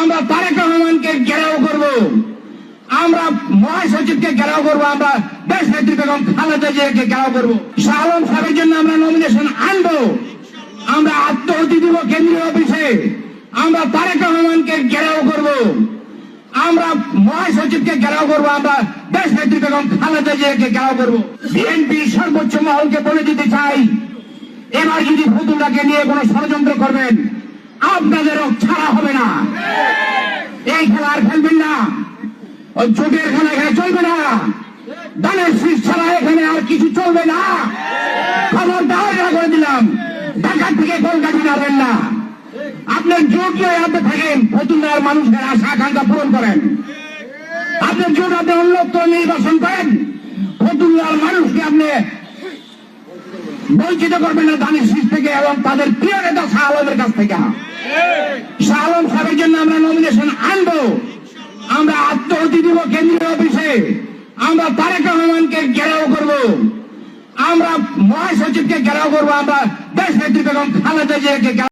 আমরা তারেক রহমানকে ঘেরাও করব, আমরা মহাসচিবকে ঘেরাও করব, আমরা দেশ নেত্রী বেগম খালেদা জিয়াকে ঘেরাও করব। শাহ আলম সাহেবের জন্য আমরা নমিনেশন আনবো, আমরা আত্মহতি দিব কেন্দ্রীয় অফিসে, আমরা তারেক রহমানকে ঘেরাও করব, আমরা মহাসচিবকে ঘেরাও করব, আমরা দেশ নেত্রী বেগম খালেদা জিয়াকে ঘেরাও করব। বিএনপি সর্বোচ্চ মহলকে বলে দিতে চাই, এবার যদি ফতুল্লাহকে নিয়ে কোন ষড়যন্ত্র করবেন আপনাদেরও ছাড়া হবে না। এই খেলা আর খেলবেন না, ওই চোটের খেলা এখানে চলবে না, দানের শীষ ছাড়া এখানে আর কিছু চলবে না। খবরদার করে দিলাম, ঢাকা থেকে কলকাতা যাবেন না। আপনার জোট আপনি থাকেন, ফতুল্লার মানুষের আশা আকাঙ্ক্ষা পূরণ করেন। আপনার জোট আপনি অন্যত্র নির্বাচন করেন, ফতুল্লার মানুষকে আপনি বঞ্চিত করবেন না দানের শীষ থেকে এবং তাদের প্রিয় নেতা শাহ আলমের কাছ থেকে। শাহ আলম সাহেবের জন্য আমরা নমিনেশন আনবো, আমরা আত্মহতি দিব কেন্দ্রীয় অফিসে, আমরা তারেক রহমানকে ঘেরাও করব, আমরা মহাসচিবকে ঘেরাও করব, আমরা দেশ নেত্রী বেগম খালেদা জিয়াকে